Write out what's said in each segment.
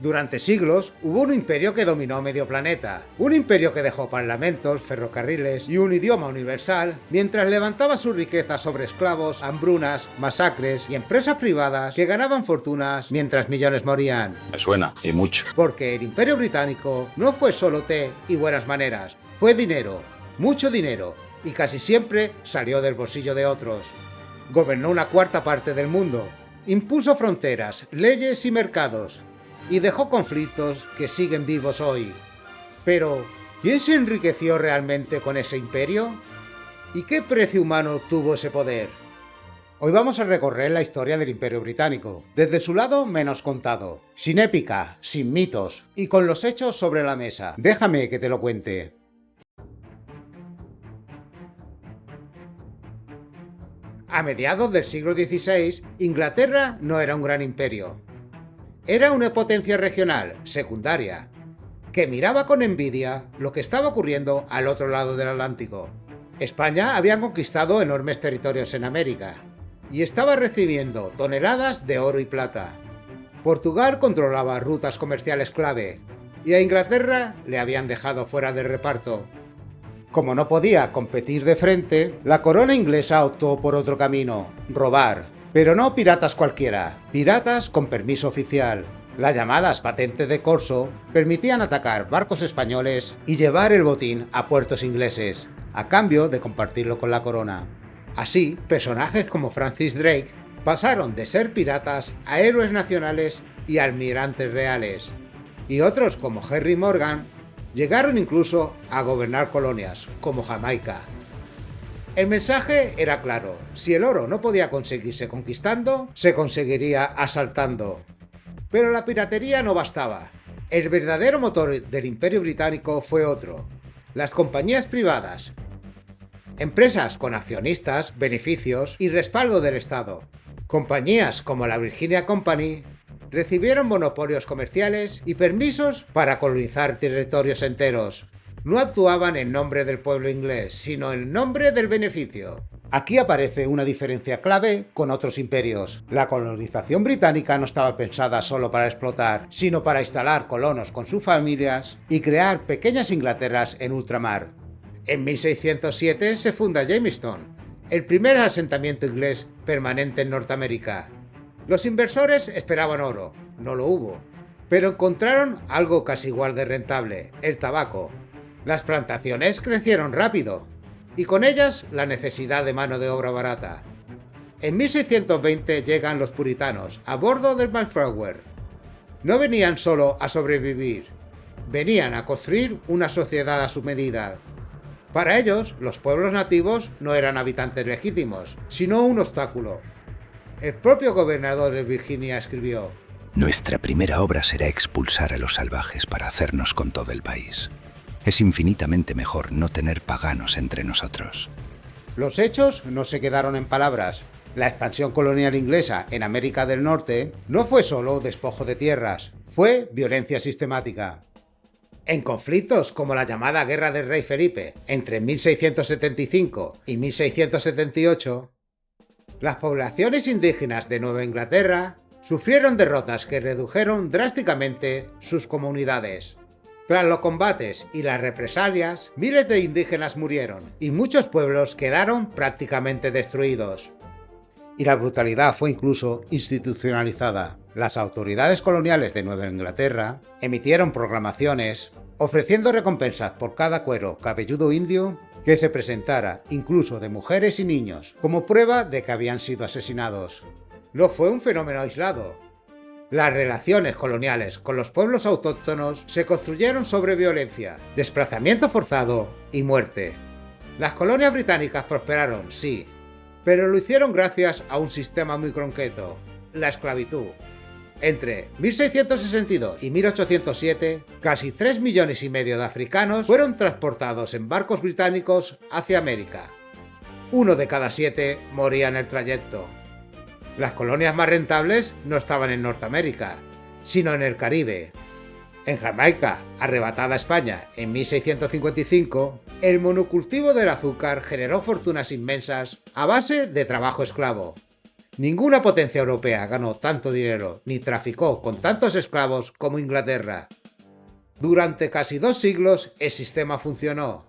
Durante siglos hubo un imperio que dominó medio planeta, un imperio que dejó parlamentos, ferrocarriles y un idioma universal, mientras levantaba su riqueza sobre esclavos, hambrunas, masacres y empresas privadas que ganaban fortunas mientras millones morían. Me suena, y mucho. Porque el Imperio Británico no fue solo té y buenas maneras, fue dinero, mucho dinero, y casi siempre salió del bolsillo de otros. Gobernó una cuarta parte del mundo, impuso fronteras, leyes y mercados, y dejó conflictos que siguen vivos hoy. Pero, ¿quién se enriqueció realmente con ese imperio? ¿Y qué precio humano tuvo ese poder? Hoy vamos a recorrer la historia del Imperio Británico, desde su lado menos contado, sin épica, sin mitos, y con los hechos sobre la mesa. Déjame que te lo cuente. A mediados del siglo XVI, Inglaterra no era un gran imperio. Era una potencia regional, secundaria, que miraba con envidia lo que estaba ocurriendo al otro lado del Atlántico. España había conquistado enormes territorios en América y estaba recibiendo toneladas de oro y plata. Portugal controlaba rutas comerciales clave y a Inglaterra le habían dejado fuera del reparto. Como no podía competir de frente, la corona inglesa optó por otro camino: robar. Pero no piratas cualquiera, piratas con permiso oficial. Las llamadas patentes de corso permitían atacar barcos españoles y llevar el botín a puertos ingleses, a cambio de compartirlo con la corona. Así, personajes como Francis Drake pasaron de ser piratas a héroes nacionales y almirantes reales. Y otros como Henry Morgan llegaron incluso a gobernar colonias, como Jamaica. El mensaje era claro: si el oro no podía conseguirse conquistando, se conseguiría asaltando. Pero la piratería no bastaba. El verdadero motor del Imperio Británico fue otro: las compañías privadas. Empresas con accionistas, beneficios y respaldo del Estado. Compañías como la Virginia Company recibieron monopolios comerciales y permisos para colonizar territorios enteros. No actuaban en nombre del pueblo inglés, sino en nombre del beneficio. Aquí aparece una diferencia clave con otros imperios. La colonización británica no estaba pensada solo para explotar, sino para instalar colonos con sus familias y crear pequeñas Inglaterras en ultramar. En 1607 se funda Jamestown, el primer asentamiento inglés permanente en Norteamérica. Los inversores esperaban oro, no lo hubo, pero encontraron algo casi igual de rentable: el tabaco. Las plantaciones crecieron rápido, y con ellas la necesidad de mano de obra barata. En 1620 llegan los puritanos a bordo del Mayflower. No venían solo a sobrevivir, venían a construir una sociedad a su medida. Para ellos, los pueblos nativos no eran habitantes legítimos, sino un obstáculo. El propio gobernador de Virginia escribió: Nuestra primera obra será expulsar a los salvajes para hacernos con todo el país. Es infinitamente mejor no tener paganos entre nosotros. Los hechos no se quedaron en palabras. La expansión colonial inglesa en América del Norte no fue solo despojo de tierras, fue violencia sistemática. En conflictos como la llamada Guerra del Rey Felipe entre 1675 y 1678, las poblaciones indígenas de Nueva Inglaterra sufrieron derrotas que redujeron drásticamente sus comunidades. Tras los combates y las represalias, miles de indígenas murieron y muchos pueblos quedaron prácticamente destruidos. Y la brutalidad fue incluso institucionalizada. Las autoridades coloniales de Nueva Inglaterra emitieron proclamaciones ofreciendo recompensas por cada cuero cabelludo indio que se presentara, incluso de mujeres y niños, como prueba de que habían sido asesinados. No fue un fenómeno aislado. Las relaciones coloniales con los pueblos autóctonos se construyeron sobre violencia, desplazamiento forzado y muerte. Las colonias británicas prosperaron, sí, pero lo hicieron gracias a un sistema muy concreto: la esclavitud. Entre 1662 y 1807, casi 3,5 millones de africanos fueron transportados en barcos británicos hacia América. 1 de cada 7 moría en el trayecto. Las colonias más rentables no estaban en Norteamérica, sino en el Caribe. En Jamaica, arrebatada a España en 1655, el monocultivo del azúcar generó fortunas inmensas a base de trabajo esclavo. Ninguna potencia europea ganó tanto dinero ni traficó con tantos esclavos como Inglaterra. Durante casi 2 siglos el sistema funcionó,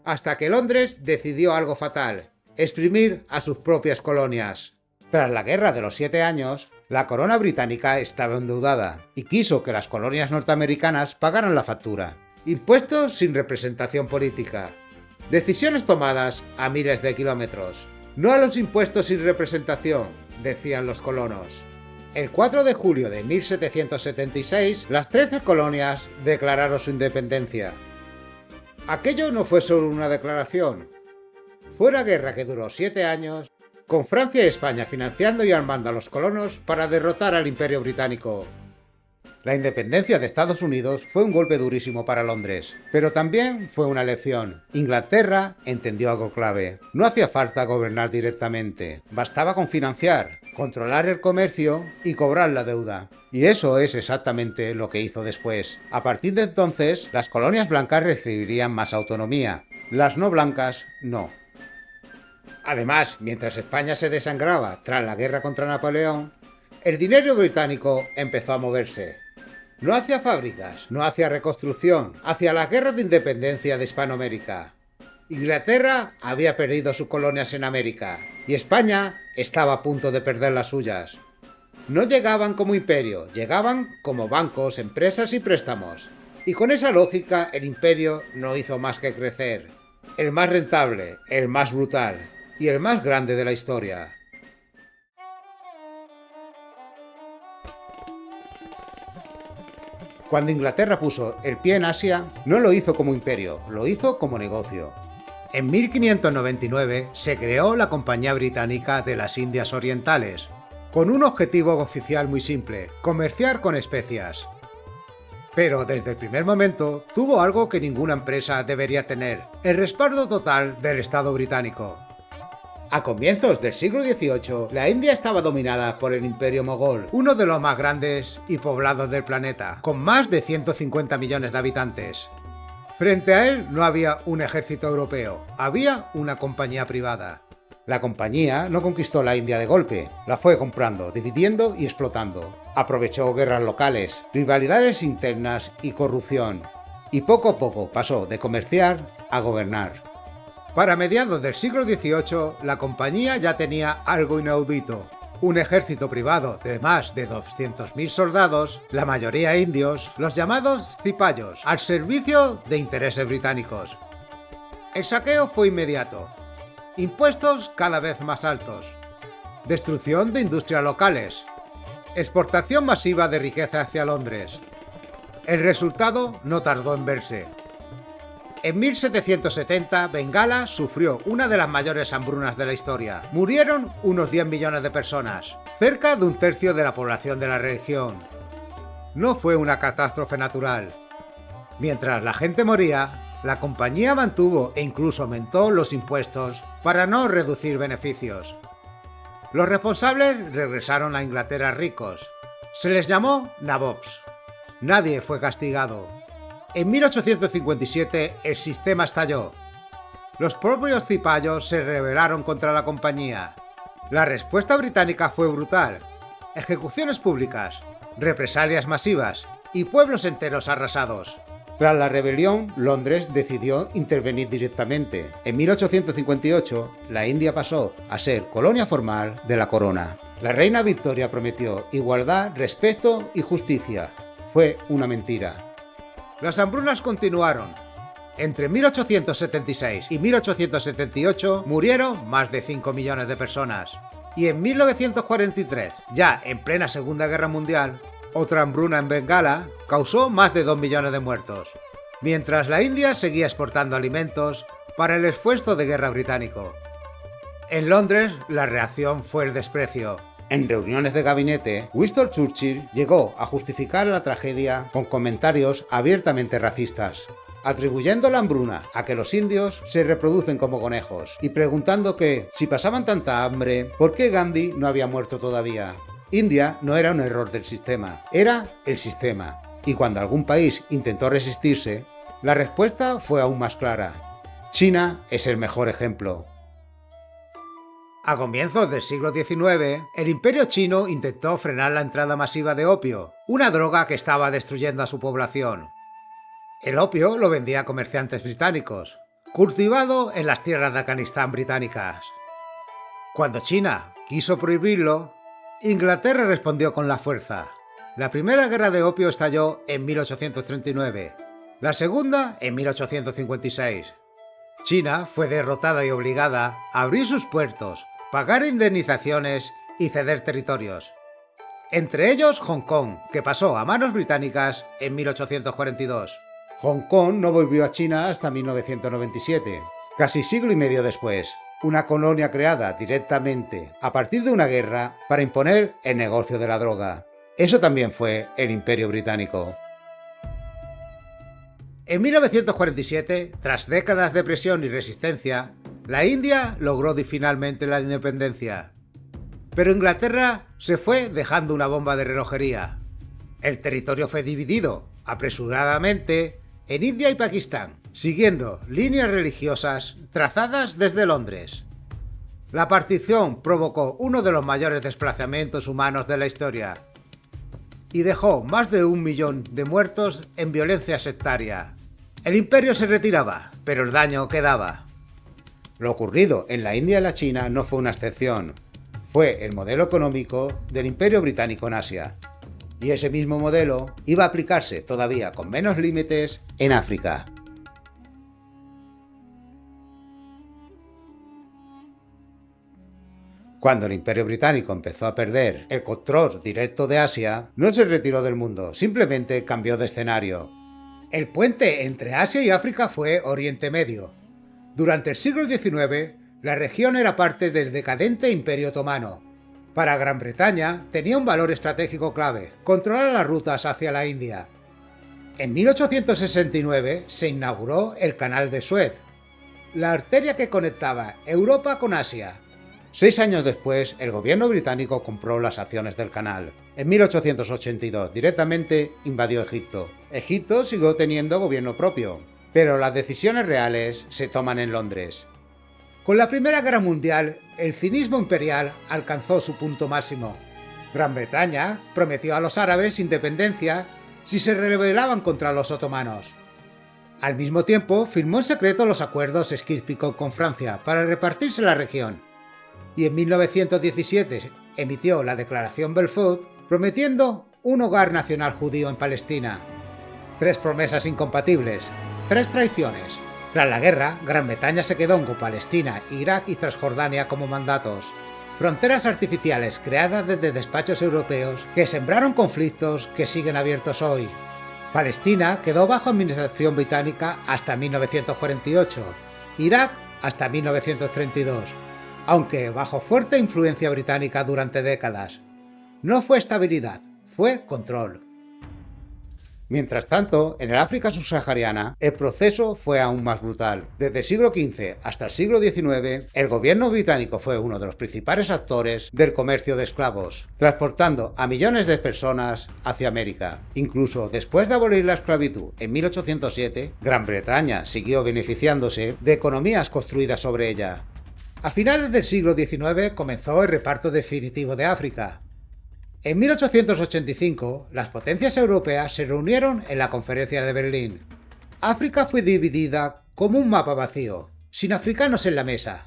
hasta que Londres decidió algo fatal: exprimir a sus propias colonias. Tras la Guerra de los 7 años, la corona británica estaba endeudada y quiso que las colonias norteamericanas pagaran la factura. Impuestos sin representación política. Decisiones tomadas a miles de kilómetros. No a los impuestos sin representación, decían los colonos. El 4 de julio de 1776, las 13 colonias declararon su independencia. Aquello no fue solo una declaración. Fue una guerra que duró 7 años, con Francia y España financiando y armando a los colonos para derrotar al Imperio Británico. La independencia de Estados Unidos fue un golpe durísimo para Londres, pero también fue una lección. Inglaterra entendió algo clave. No hacía falta gobernar directamente, bastaba con financiar, controlar el comercio y cobrar la deuda. Y eso es exactamente lo que hizo después. A partir de entonces, las colonias blancas recibirían más autonomía, las no blancas no. Además, mientras España se desangraba tras la guerra contra Napoleón, el dinero británico empezó a moverse. No hacia fábricas, no hacia reconstrucción, hacia las guerras de independencia de Hispanoamérica. Inglaterra había perdido sus colonias en América y España estaba a punto de perder las suyas. No llegaban como imperio, llegaban como bancos, empresas y préstamos. Y con esa lógica el imperio no hizo más que crecer. El más rentable, el más brutal y el más grande de la historia. Cuando Inglaterra puso el pie en Asia, no lo hizo como imperio, lo hizo como negocio. En 1599 se creó la Compañía Británica de las Indias Orientales, con un objetivo oficial muy simple: comerciar con especias. Pero desde el primer momento tuvo algo que ninguna empresa debería tener: el respaldo total del Estado británico. A comienzos del siglo XVIII, la India estaba dominada por el Imperio Mogol, uno de los más grandes y poblados del planeta, con más de 150 millones de habitantes. Frente a él no había un ejército europeo, había una compañía privada. La compañía no conquistó la India de golpe, la fue comprando, dividiendo y explotando. Aprovechó guerras locales, rivalidades internas y corrupción, y poco a poco pasó de comerciar a gobernar. Para mediados del siglo XVIII, la compañía ya tenía algo inaudito: un ejército privado de más de 200.000 soldados, la mayoría indios, los llamados cipayos, al servicio de intereses británicos. El saqueo fue inmediato. Impuestos cada vez más altos. Destrucción de industrias locales. Exportación masiva de riqueza hacia Londres. El resultado no tardó en verse. En 1770, Bengala sufrió una de las mayores hambrunas de la historia. Murieron unos 10 millones de personas, cerca de un tercio de la población de la región. No fue una catástrofe natural. Mientras la gente moría, la compañía mantuvo e incluso aumentó los impuestos para no reducir beneficios. Los responsables regresaron a Inglaterra ricos. Se les llamó nabobs. Nadie fue castigado. En 1857 el sistema estalló. Los propios cipayos se rebelaron contra la compañía. La respuesta británica fue brutal: ejecuciones públicas, represalias masivas y pueblos enteros arrasados. Tras la rebelión, Londres decidió intervenir directamente. En 1858, la India pasó a ser colonia formal de la corona. La reina Victoria prometió igualdad, respeto y justicia. Fue una mentira. Las hambrunas continuaron. Entre 1876 y 1878 murieron más de 5 millones de personas. Y en 1943, ya en plena Segunda Guerra Mundial, otra hambruna en Bengala causó más de 2 millones de muertos, mientras la India seguía exportando alimentos para el esfuerzo de guerra británico. En Londres, la reacción fue el desprecio. En reuniones de gabinete, Winston Churchill llegó a justificar la tragedia con comentarios abiertamente racistas, atribuyendo la hambruna a que los indios se reproducen como conejos y preguntando que, si pasaban tanta hambre, ¿por qué Gandhi no había muerto todavía? India no era un error del sistema, era el sistema. Y cuando algún país intentó resistirse, la respuesta fue aún más clara. China es el mejor ejemplo. A comienzos del siglo XIX, el Imperio chino intentó frenar la entrada masiva de opio, una droga que estaba destruyendo a su población. El opio lo vendía a comerciantes británicos, cultivado en las tierras de Afganistán británicas. Cuando China quiso prohibirlo, Inglaterra respondió con la fuerza. La primera guerra de opio estalló en 1839, la segunda en 1856. China fue derrotada y obligada a abrir sus puertos, pagar indemnizaciones y ceder territorios. Entre ellos Hong Kong, que pasó a manos británicas en 1842. Hong Kong no volvió a China hasta 1997, casi siglo y medio después, una colonia creada directamente a partir de una guerra para imponer el negocio de la droga. Eso también fue el Imperio Británico. En 1947, tras décadas de presión y resistencia, la India logró finalmente la independencia. Pero Inglaterra se fue dejando una bomba de relojería. El territorio fue dividido, apresuradamente, en India y Pakistán, siguiendo líneas religiosas trazadas desde Londres. La partición provocó uno de los mayores desplazamientos humanos de la historia y dejó más de 1 millón de muertos en violencia sectaria. El imperio se retiraba, pero el daño quedaba. Lo ocurrido en la India y la China no fue una excepción. Fue el modelo económico del Imperio Británico en Asia. Y ese mismo modelo iba a aplicarse todavía con menos límites en África. Cuando el Imperio Británico empezó a perder el control directo de Asia, no se retiró del mundo, simplemente cambió de escenario. El puente entre Asia y África fue Oriente Medio. Durante el siglo XIX, la región era parte del decadente Imperio Otomano. Para Gran Bretaña tenía un valor estratégico clave: controlar las rutas hacia la India. En 1869 se inauguró el Canal de Suez, la arteria que conectaba Europa con Asia. 6 años después, el gobierno británico compró las acciones del canal. En 1882, directamente invadió Egipto. Egipto siguió teniendo gobierno propio, pero las decisiones reales se toman en Londres. Con la Primera Guerra Mundial, el cinismo imperial alcanzó su punto máximo. Gran Bretaña prometió a los árabes independencia si se rebelaban contra los otomanos. Al mismo tiempo, firmó en secreto los acuerdos Sykes-Picot con Francia para repartirse la región. Y en 1917 emitió la Declaración Balfour prometiendo un hogar nacional judío en Palestina. 3 promesas incompatibles, 3 traiciones. Tras la guerra, Gran Bretaña se quedó con Palestina, Irak y Transjordania como mandatos. Fronteras artificiales creadas desde despachos europeos que sembraron conflictos que siguen abiertos hoy. Palestina quedó bajo administración británica hasta 1948, Irak hasta 1932. Aunque bajo fuerte influencia británica durante décadas. No fue estabilidad, fue control. Mientras tanto, en el África subsahariana, el proceso fue aún más brutal. Desde el siglo XV hasta el siglo XIX, el gobierno británico fue uno de los principales actores del comercio de esclavos, transportando a millones de personas hacia América. Incluso después de abolir la esclavitud en 1807, Gran Bretaña siguió beneficiándose de economías construidas sobre ella. A finales del siglo XIX comenzó el reparto definitivo de África. En 1885, las potencias europeas se reunieron en la Conferencia de Berlín. África fue dividida como un mapa vacío, sin africanos en la mesa.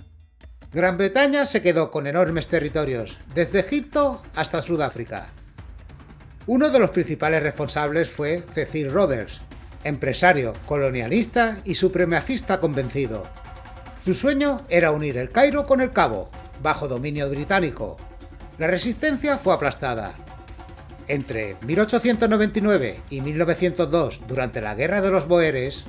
Gran Bretaña se quedó con enormes territorios, desde Egipto hasta Sudáfrica. Uno de los principales responsables fue Cecil Rhodes, empresario, colonialista y supremacista convencido. Su sueño era unir el Cairo con el Cabo, bajo dominio británico. La resistencia fue aplastada. Entre 1899 y 1902, durante la Guerra de los Bóeres,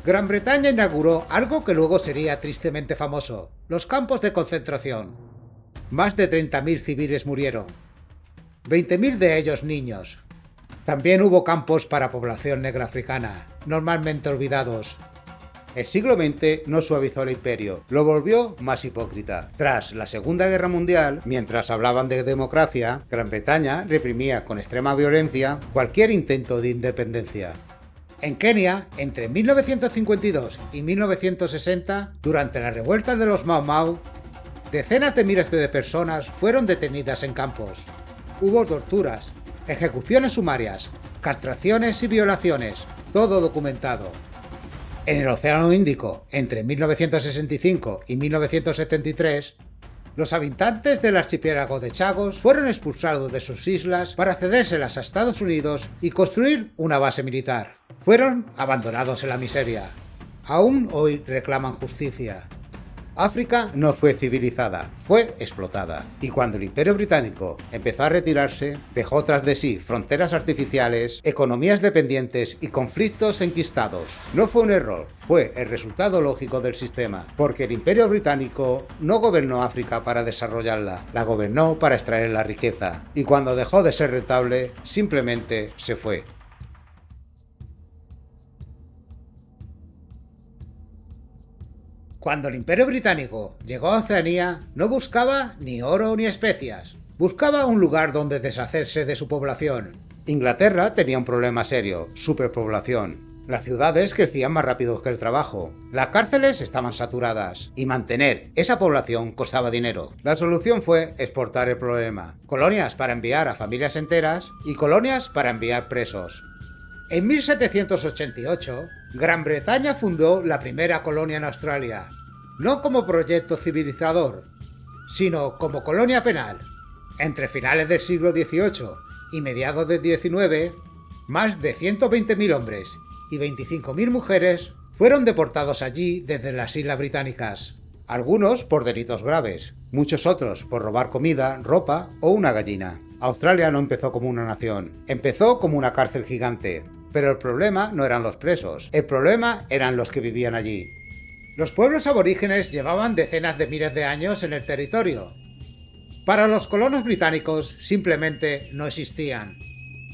Gran Bretaña inauguró algo que luego sería tristemente famoso: los campos de concentración. Más de 30.000 civiles murieron, 20.000 de ellos niños. También hubo campos para población negra africana, normalmente olvidados. El siglo XX no suavizó el imperio, lo volvió más hipócrita. Tras la Segunda Guerra Mundial, mientras hablaban de democracia, Gran Bretaña reprimía con extrema violencia cualquier intento de independencia. En Kenia, entre 1952 y 1960, durante la revuelta de los Mau Mau, Decenas de miles de personas fueron detenidas en campos. Hubo torturas, ejecuciones sumarias, castraciones y violaciones, todo documentado. En el Océano Índico, entre 1965 y 1973, los habitantes del archipiélago de Chagos fueron expulsados de sus islas para cedérselas a Estados Unidos y construir una base militar. Fueron abandonados en la miseria. Aún hoy reclaman justicia. África no fue civilizada, fue explotada. Y cuando el Imperio Británico empezó a retirarse, dejó tras de sí fronteras artificiales, economías dependientes y conflictos enquistados. No fue un error, fue el resultado lógico del sistema, porque el Imperio Británico no gobernó África para desarrollarla, la gobernó para extraer la riqueza. Y cuando dejó de ser rentable, simplemente se fue. Cuando el Imperio Británico llegó a Oceanía, no buscaba ni oro ni especias. Buscaba un lugar donde deshacerse de su población. Inglaterra tenía un problema serio: superpoblación. Las ciudades crecían más rápido que el trabajo. Las cárceles estaban saturadas. Y mantener esa población costaba dinero. La solución fue exportar el problema. Colonias para enviar a familias enteras y colonias para enviar presos. En 1788, Gran Bretaña fundó la primera colonia en Australia, no como proyecto civilizador, sino como colonia penal. Entre finales del siglo XVIII y mediados del XIX, más de 120.000 hombres y 25.000 mujeres fueron deportados allí desde las Islas Británicas. Algunos por delitos graves, muchos otros por robar comida, ropa o una gallina. Australia no empezó como una nación, empezó como una cárcel gigante. Pero el problema no eran los presos, el problema eran los que vivían allí. Los pueblos aborígenes llevaban decenas de miles de años en el territorio. Para los colonos británicos simplemente no existían.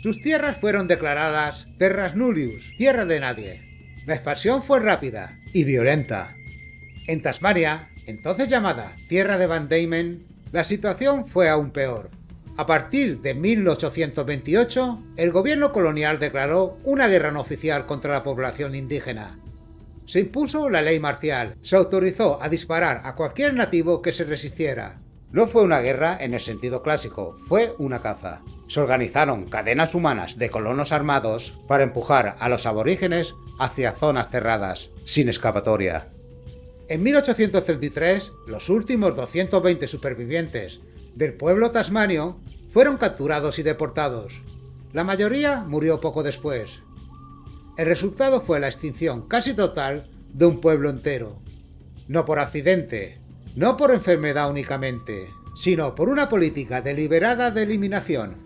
Sus tierras fueron declaradas terras nullius, tierra de nadie. La expansión fue rápida y violenta. En Tasmania, entonces llamada Tierra de Van Diemen, la situación fue aún peor. A partir de 1828, el gobierno colonial declaró una guerra no oficial contra la población indígena. Se impuso la ley marcial, se autorizó a disparar a cualquier nativo que se resistiera. No fue una guerra en el sentido clásico, fue una caza. Se organizaron cadenas humanas de colonos armados para empujar a los aborígenes hacia zonas cerradas, sin escapatoria. En 1833, los últimos 220 supervivientes del pueblo tasmanio fueron capturados y deportados. La mayoría murió poco después. El resultado fue la extinción casi total de un pueblo entero. No por accidente, no por enfermedad únicamente, sino por una política deliberada de eliminación.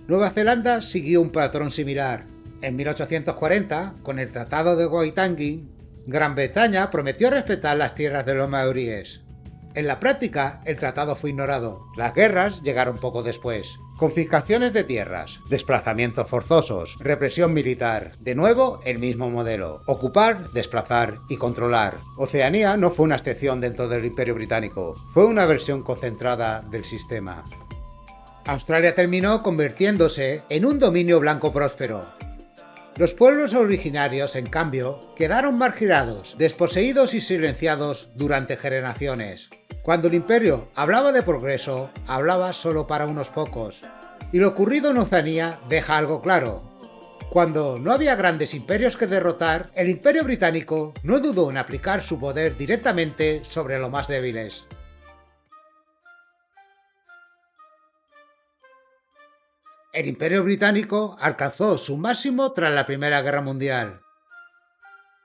Nueva Zelanda siguió un patrón similar. En 1840, con el Tratado de Waitangi, Gran Bretaña prometió respetar las tierras de los maoríes. En la práctica, el tratado fue ignorado. Las guerras llegaron poco después. Confiscaciones de tierras, desplazamientos forzosos, represión militar. De nuevo, el mismo modelo. Ocupar, desplazar y controlar. Oceanía no fue una excepción dentro del Imperio Británico. Fue una versión concentrada del sistema. Australia terminó convirtiéndose en un dominio blanco próspero. Los pueblos originarios, en cambio, quedaron marginados, desposeídos y silenciados durante generaciones. Cuando el imperio hablaba de progreso, hablaba solo para unos pocos. Y lo ocurrido en Oceanía deja algo claro. Cuando no había grandes imperios que derrotar, el Imperio Británico no dudó en aplicar su poder directamente sobre los más débiles. El Imperio Británico alcanzó su máximo tras la Primera Guerra Mundial.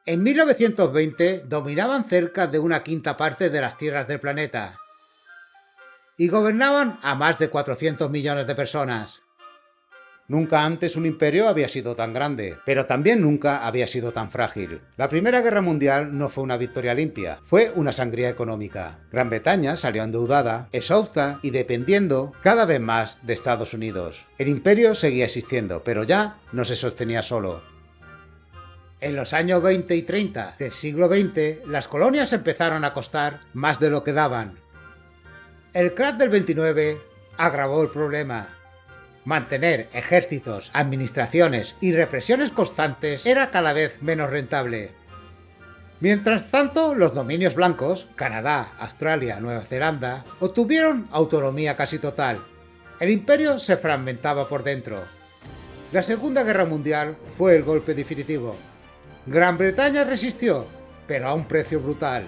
En 1920 dominaban cerca de una quinta parte de las tierras del planeta y gobernaban a más de 400 millones de personas. Nunca antes un imperio había sido tan grande, pero también nunca había sido tan frágil. La Primera Guerra Mundial no fue una victoria limpia, fue una sangría económica. Gran Bretaña salió endeudada, exhausta y dependiendo cada vez más de Estados Unidos. El imperio seguía existiendo, pero ya no se sostenía solo. En los años 20 y 30 del siglo XX, las colonias empezaron a costar más de lo que daban. El crack del 29 agravó el problema. Mantener ejércitos, administraciones y represiones constantes era cada vez menos rentable. Mientras tanto, los dominios blancos, Canadá, Australia, Nueva Zelanda, obtuvieron autonomía casi total. El imperio se fragmentaba por dentro. La Segunda Guerra Mundial fue el golpe definitivo. Gran Bretaña resistió, pero a un precio brutal.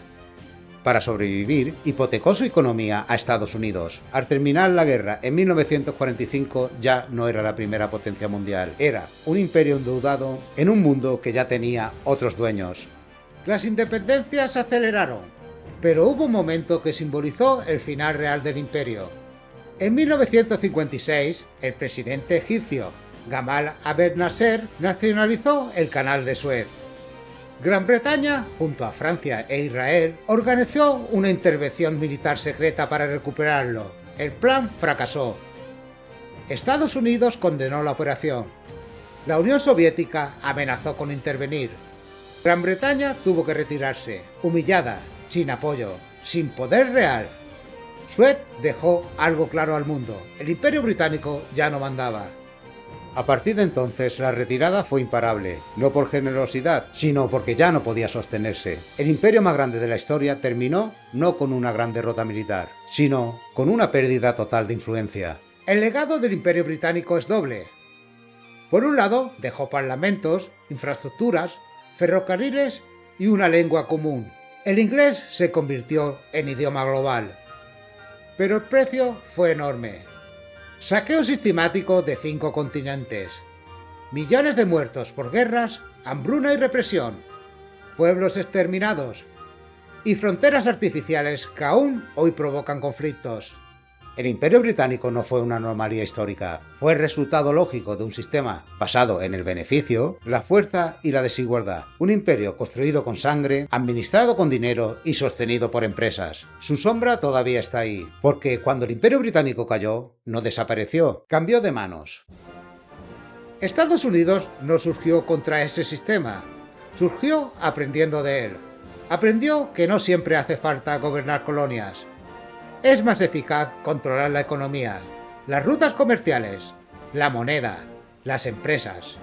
Para sobrevivir, hipotecó su economía a Estados Unidos. Al terminar la guerra en 1945 ya no era la primera potencia mundial, era un imperio endeudado en un mundo que ya tenía otros dueños. Las independencias se aceleraron, pero hubo un momento que simbolizó el final real del imperio. En 1956, el presidente egipcio Gamal Abdel Nasser nacionalizó el Canal de Suez. Gran Bretaña, junto a Francia e Israel, organizó una intervención militar secreta para recuperarlo. El plan fracasó. Estados Unidos condenó la operación. La Unión Soviética amenazó con intervenir. Gran Bretaña tuvo que retirarse, humillada, sin apoyo, sin poder real. Suez dejó algo claro al mundo: el Imperio Británico ya no mandaba. A partir de entonces, la retirada fue imparable, no por generosidad, sino porque ya no podía sostenerse. El imperio más grande de la historia terminó no con una gran derrota militar, sino con una pérdida total de influencia. El legado del Imperio Británico es doble. Por un lado, dejó parlamentos, infraestructuras, ferrocarriles y una lengua común. El inglés se convirtió en idioma global. Pero el precio fue enorme. Saqueo sistemático de 5 continentes, millones de muertos por guerras, hambruna y represión, pueblos exterminados y fronteras artificiales que aún hoy provocan conflictos. El Imperio Británico no fue una anomalía histórica, fue el resultado lógico de un sistema basado en el beneficio, la fuerza y la desigualdad. Un imperio construido con sangre, administrado con dinero y sostenido por empresas. Su sombra todavía está ahí, porque cuando el Imperio Británico cayó, no desapareció, cambió de manos. Estados Unidos no surgió contra ese sistema, surgió aprendiendo de él. Aprendió que no siempre hace falta gobernar colonias. Es más eficaz controlar la economía, las rutas comerciales, la moneda, las empresas.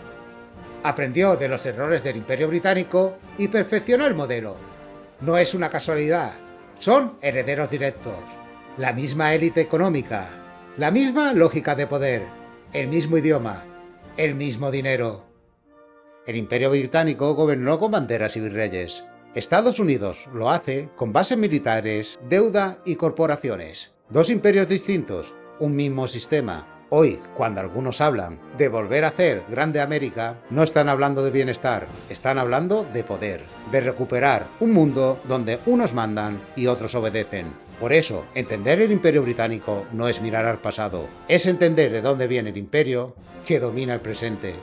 Aprendió de los errores del Imperio Británico y perfeccionó el modelo. No es una casualidad, son herederos directos. La misma élite económica, la misma lógica de poder, el mismo idioma, el mismo dinero. El Imperio Británico gobernó con banderas y virreyes. Estados Unidos lo hace con bases militares, deuda y corporaciones. Dos imperios distintos, un mismo sistema. Hoy, cuando algunos hablan de volver a hacer grande América, no están hablando de bienestar, están hablando de poder, de recuperar un mundo donde unos mandan y otros obedecen. Por eso, entender el Imperio Británico no es mirar al pasado, es entender de dónde viene el imperio que domina el presente.